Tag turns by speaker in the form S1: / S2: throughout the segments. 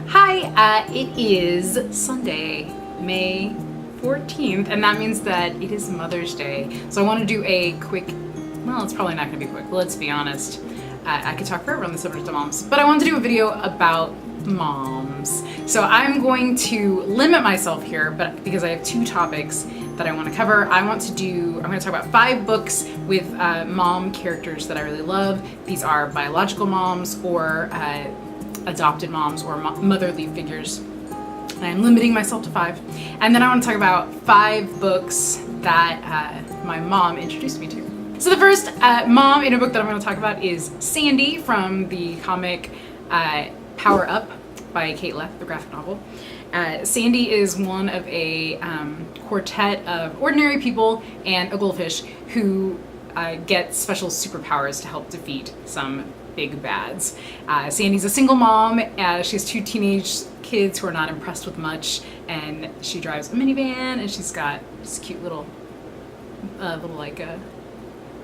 S1: Hi, it is Sunday, May 14th, and that means that it is Mother's Day. So I want to do a quick, well, it's probably not going to be quick, let's be honest. I could talk forever on the subject of moms, but I want to do a video about moms. So I'm going to limit myself here, but because I have two topics that I want to cover, I'm going to talk about 5 books with mom characters that I really love. These are biological moms or adopted moms or motherly figures. And I'm limiting myself to 5. And then I want to talk about 5 books that my mom introduced me to. So the first mom in a book that I'm going to talk about is Sandy from the comic Power Up by Kate Leff, the graphic novel. Sandy is one of a quartet of ordinary people and a goldfish who get special superpowers to help defeat some big bads. Sandy's a single mom. She has 2 teenage kids who are not impressed with much, and she drives a minivan, and she's got this cute little like a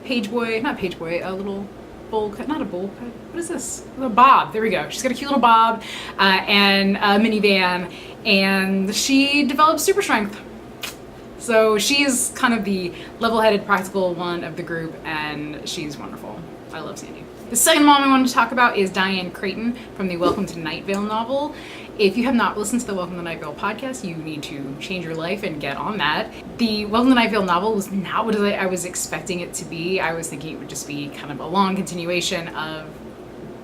S1: page boy, not page boy, a little bowl cut, not a bowl cut, what is this? A bob, there we go. She's got a cute little bob and a minivan, and she develops super strength. So she's kind of the level-headed, practical one of the group, and she's wonderful. I love Sandy. The second mom I wanted to talk about is Diane Creighton from the Welcome to Night Vale novel. If you have not listened to the Welcome to Night Vale podcast, you need to change your life and get on that. The Welcome to Night Vale novel was not what I was expecting it to be. I was thinking it would just be kind of a long continuation of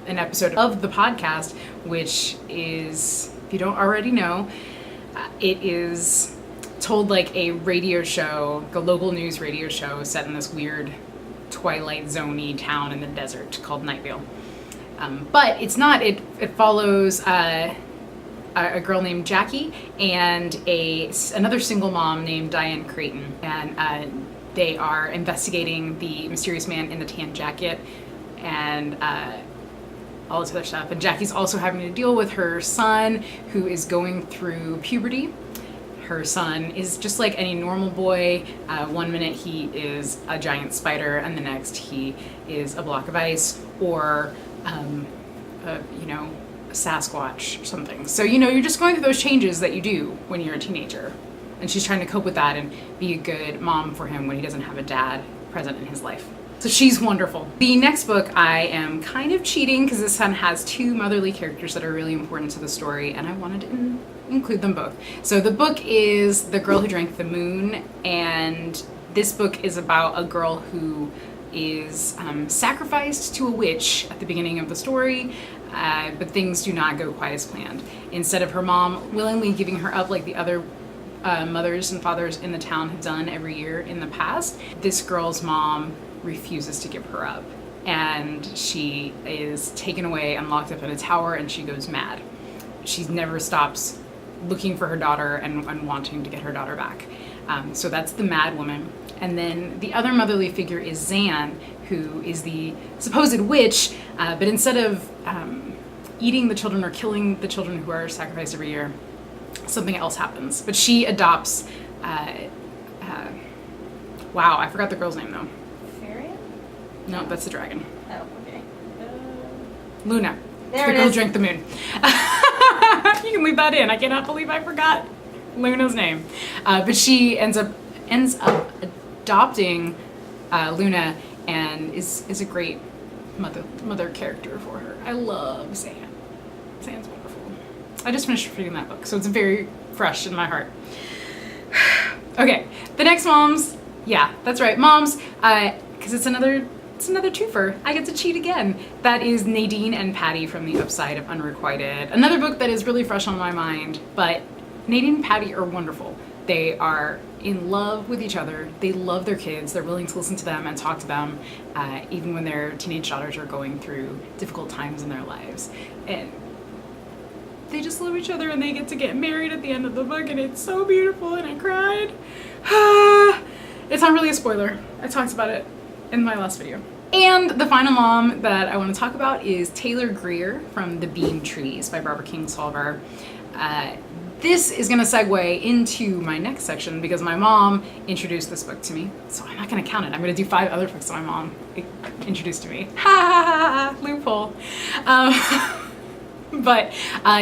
S1: an episode of the podcast, which is, if you don't already know, it is told like a radio show, like a local news radio show set in this weird Twilight Zone-y town in the desert called Night Vale. But it's not. It follows a girl named Jackie and another single mom named Diane Creighton, and they are investigating the mysterious man in the tan jacket and all this other stuff. And Jackie's also having to deal with her son, who is going through puberty. Her son is just like any normal boy. One minute he is a giant spider, and the next he is a block of ice, or a Sasquatch or something. So you're just going through those changes that you do when you're a teenager, and she's trying to cope with that and be a good mom for him when he doesn't have a dad present in his life. So she's wonderful. The next book, I am kind of cheating because this one has 2 motherly characters that are really important to the story, and I wanted to include them both. So the book is The Girl Who Drank the Moon, and this book is about a girl who is sacrificed to a witch at the beginning of the story, but things do not go quite as planned. Instead of her mom willingly giving her up like the other mothers and fathers in the town have done every year in the past, this girl's mom refuses to give her up, and she is taken away and locked up in a tower, and she goes mad. She never stops looking for her daughter and wanting to get her daughter back. So that's the mad woman. And then the other motherly figure is Zan, who is the supposed witch, but instead of eating the children or killing the children who are sacrificed every year, something else happens. But she adopts, wow, I forgot the girl's name though. No, that's the dragon.
S2: Oh, okay.
S1: Luna.
S2: There
S1: The
S2: it
S1: Girl
S2: is.
S1: Drank the Moon. You can leave that in. I cannot believe I forgot Luna's name. But she ends up adopting Luna, and is a great mother character for her. I love Zan. Zan's wonderful. I just finished reading that book, so it's very fresh in my heart. Okay, the next moms. Yeah, that's right, moms. Because it's another twofer. I get to cheat again. That is Nadine and Patty from the Upside of Unrequited. Another book that is really fresh on my mind, but Nadine and Patty are wonderful. They are in love with each other. They love their kids. They're willing to listen to them and talk to them, even when their teenage daughters are going through difficult times in their lives. And they just love each other, and they get married at the end of the book, and it's so beautiful, and I cried. It's not really a spoiler. I talked about it in my last video. And the final mom that I want to talk about is Taylor Greer from The Bean Trees by Barbara Kingsolver. This is going to segue into my next section because my mom introduced this book to me, so I'm not going to count it. I'm going to do 5 other books that my mom introduced to me. Ha ha ha ha, loophole. But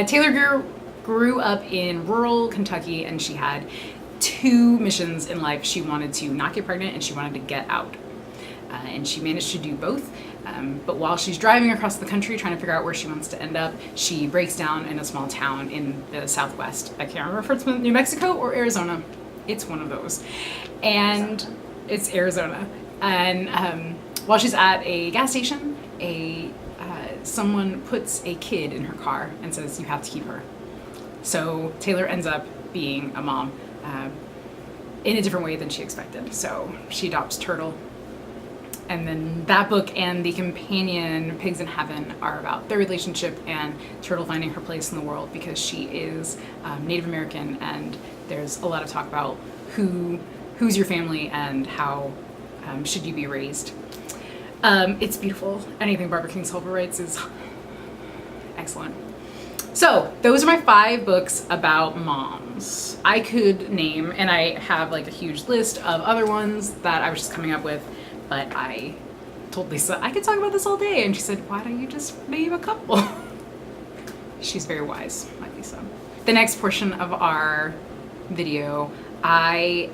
S1: Taylor grew up in rural Kentucky, and she had two missions in life. She wanted to not get pregnant, and she wanted to get out. And she managed to do both. But while she's driving across the country trying to figure out where she wants to end up, she breaks down in a small town in the Southwest. I can't remember if it's New Mexico or Arizona. It's one of those. And it's Arizona. And while she's at a gas station, someone puts a kid in her car and says, you have to keep her. So Taylor ends up being a mom in a different way than she expected. So she adopts Turtle. And then that book and the companion, Pigs in Heaven, are about their relationship and Turtle finding her place in the world because she is Native American, and there's a lot of talk about who's your family and how should you be raised. It's beautiful. Anything Barbara Kingsolver writes is excellent. So those are my 5 books about moms. I could name, and I have like a huge list of other ones that I was just coming up with, but I told Lisa I could talk about this all day, and she said, why don't you just name a couple? She's very wise, my Lisa. The next portion of our video, I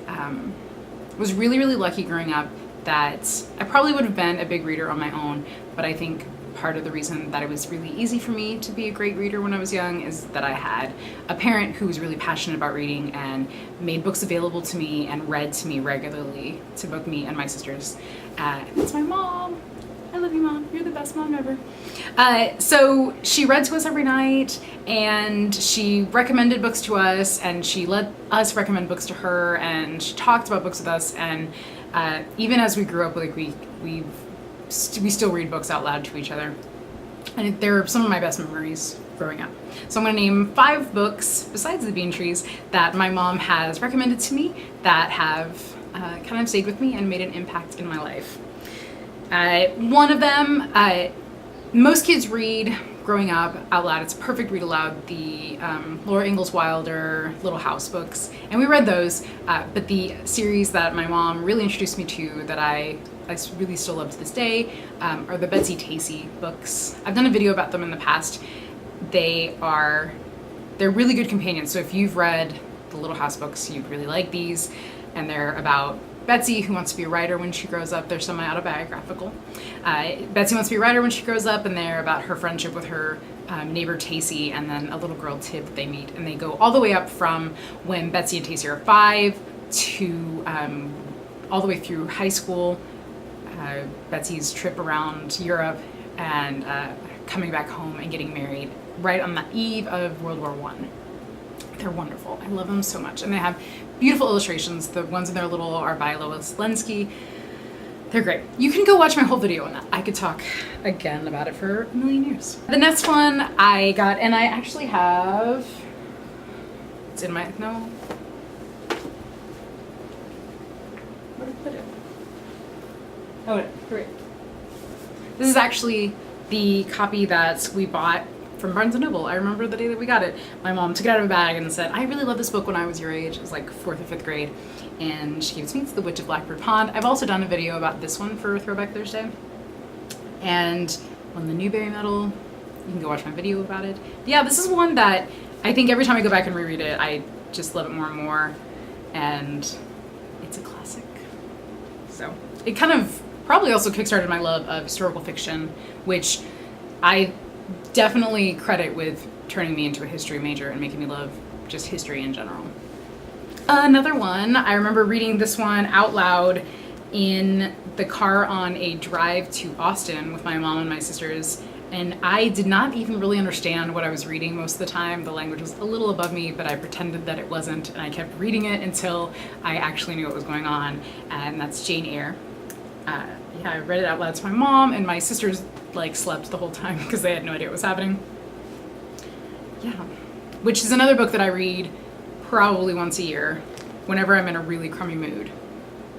S1: was really, really lucky growing up that I probably would have been a big reader on my own, but I think part of the reason that it was really easy for me to be a great reader when I was young is that I had a parent who was really passionate about reading and made books available to me and read to me regularly, to both me and my sisters. It's my mom. I love you, Mom. You're the best mom ever. So she read to us every night, and she recommended books to us, and she let us recommend books to her, and she talked about books with us, and even as we grew up, like we still read books out loud to each other. And they're some of my best memories growing up. So I'm going to name 5 books, besides the Bean Trees, that my mom has recommended to me that have kind of stayed with me and made an impact in my life. One of them, most kids read growing up out loud. It's a perfect read aloud, the Laura Ingalls Wilder Little House books. And we read those, but the series that my mom really introduced me to that I really still love to this day are the Betsy-Tacy books. I've done a video about them in the past. They're really good companions. So if you've read the Little House books, you'd really like these. And they're about Betsy, who wants to be a writer when she grows up. They're semi-autobiographical. Betsy wants to be a writer when she grows up, and they're about her friendship with her neighbor Tacy, and then a little girl Tib that they meet. And they go all the way up from when Betsy and Tacy are 5 to all the way through high school, Betsy's trip around Europe, and coming back home and getting married right on the eve of World War I. They're wonderful. I love them so much. And they have beautiful illustrations. The ones in there little are by Lois Lenski. They're great. You can go watch my whole video on that. I could talk again about it for a million years. The next one I got, and I actually have, it's in my, no. Where did I put it? Oh, here. This is actually the copy that we bought from Barnes & Noble. I remember the day that we got it. My mom took it out of a bag and said, I really love this book when I was your age. It was like 4th or 5th grade. And she gave it to me. It's The Witch of Blackbird Pod. I've also done a video about this one for Throwback Thursday. And on the Newbery Medal, you can go watch my video about it. But yeah, this is one that I think every time I go back and reread it, I just love it more and more. And it's a classic. So it kind of probably also kickstarted my love of historical fiction, which I definitely credit with turning me into a history major and making me love just history in general. Another one, I remember reading this one out loud in the car on a drive to Austin with my mom and my sisters, and I did not even really understand what I was reading most of the time. The language was a little above me, but I pretended that it wasn't, and I kept reading it until I actually knew what was going on, and that's Jane Eyre. Yeah, I read it out loud to my mom, and my sisters like slept the whole time because they had no idea what was happening. Yeah, which is another book that I read probably once a year. Whenever I'm in a really crummy mood,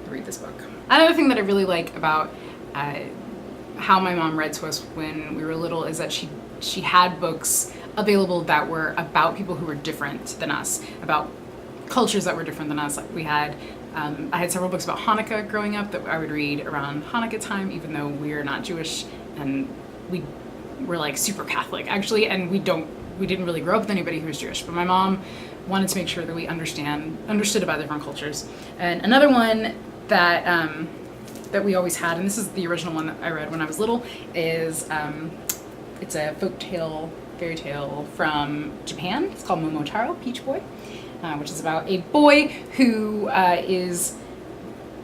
S1: I read this book. Another thing that I really like about how my mom read to us when we were little is that she had books available that were about people who were different than us, about cultures that were different than us. Like we had I had several books about Hanukkah growing up that I would read around Hanukkah time, even though we're not Jewish and we're like super Catholic actually, and we don't we didn't really grow up with anybody who was Jewish, but my mom wanted to make sure that we understood about different cultures. And another one that that we always had, and this is the original one that I read when I was little, is it's a fairy tale from Japan. It's called Momotaro Peach Boy, which is about a boy who is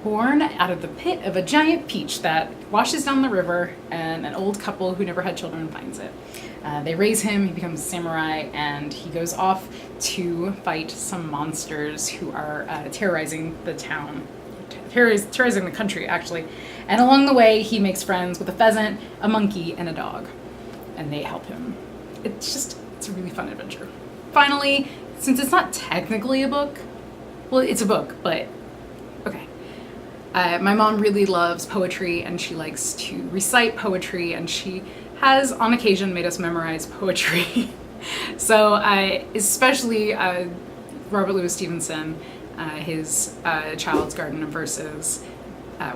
S1: born out of the pit of a giant peach that washes down the river, and an old couple who never had children finds it. They raise him, he becomes a samurai, and he goes off to fight some monsters who are terrorizing the town. Terrorizing the country, actually. And along the way, he makes friends with a pheasant, a monkey, and a dog. And they help him. It's a really fun adventure. Finally, since it's not technically a book, well, it's a book, but okay. My mom really loves poetry, and she likes to recite poetry, and she has on occasion made us memorize poetry. So especially Robert Louis Stevenson, his Child's Garden of Verses,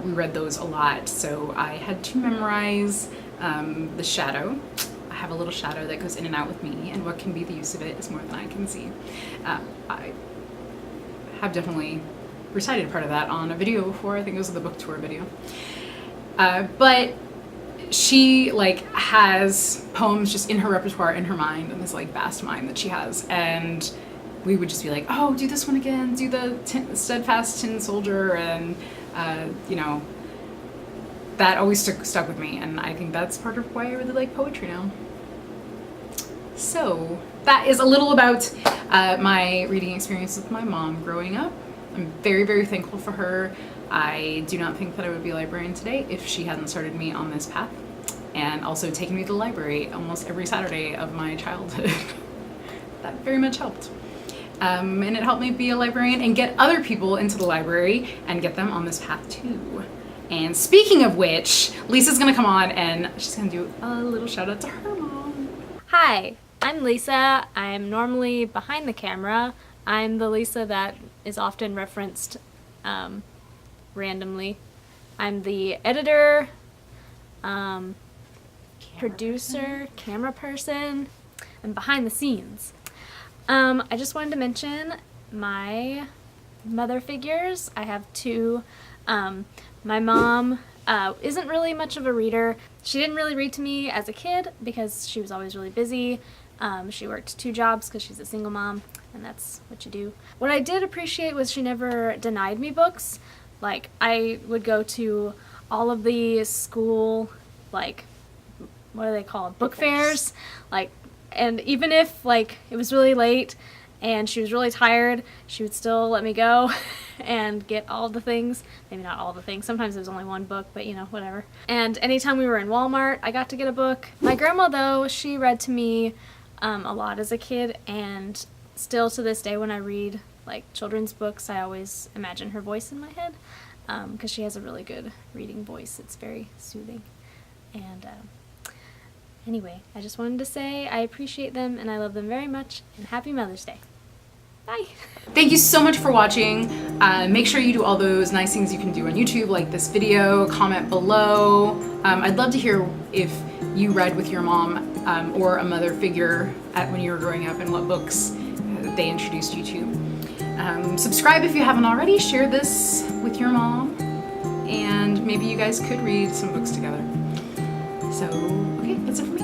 S1: we read those a lot. So I had to memorize The Shadow. I have a little shadow that goes in and out with me, and what can be the use of it is more than I can see. I have definitely recited part of that on a video before. I think it was the book tour video. But she has poems just in her repertoire, in her mind, in this vast mind that she has, and we would just be like, oh, do this one again, do the steadfast tin soldier, and that always stuck with me, and I think that's part of why I really like poetry now. So that is a little about my reading experience with my mom growing up. I'm very, very thankful for her. I do not think that I would be a librarian today if she hadn't started me on this path, and also taken me to the library almost every Saturday of my childhood. That very much helped. And it helped me be a librarian and get other people into the library and get them on this path too. And speaking of which, Lisa's gonna come on and she's gonna do a little shout out to her mom.
S2: Hi, I'm Lisa. I'm normally behind the camera. I'm the Lisa that is often referenced randomly. I'm the editor, producer, camera person, and behind the scenes. I just wanted to mention my mother figures. I have two. My mom isn't really much of a reader. She didn't really read to me as a kid because she was always really busy. She worked 2 jobs because she's a single mom, and that's what you do. What I did appreciate was she never denied me books. I would go to all of the school, what are they called? Book fairs. And even if it was really late and she was really tired, she would still let me go and get all the things. Maybe not all the things. Sometimes there was only one book, but whatever. And anytime we were in Walmart, I got to get a book. My grandma, though, she read to me a lot as a kid, and still to this day when I read children's books, I always imagine her voice in my head because she has a really good reading voice. It's very soothing. And anyway, I just wanted to say I appreciate them and I love them very much, and happy Mother's Day. Bye.
S1: Thank you so much for watching. Make sure you do all those nice things you can do on YouTube, like this video, comment below. I'd love to hear if you read with your mom or a mother figure when you were growing up, and what books they introduced you to. Subscribe if you haven't already. Share this with your mom, and maybe you guys could read some books together. So, okay, that's it for me.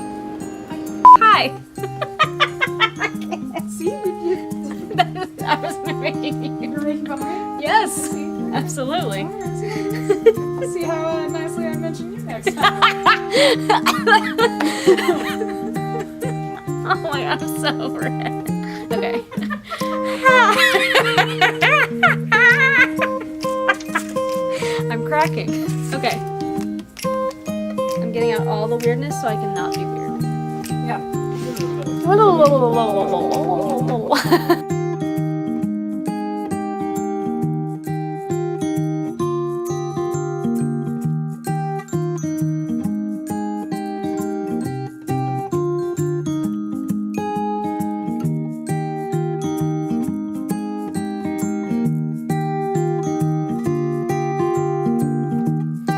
S1: Bye.
S2: Hi.
S1: See,
S2: I was narrating.
S1: you're right behind.
S2: Yes, absolutely.
S1: See how nicely I mention you next time.
S2: Oh my god, I'm so red. Okay. I'm cracking. Okay. I'm getting out all the weirdness so I can not be weird.
S1: Yeah.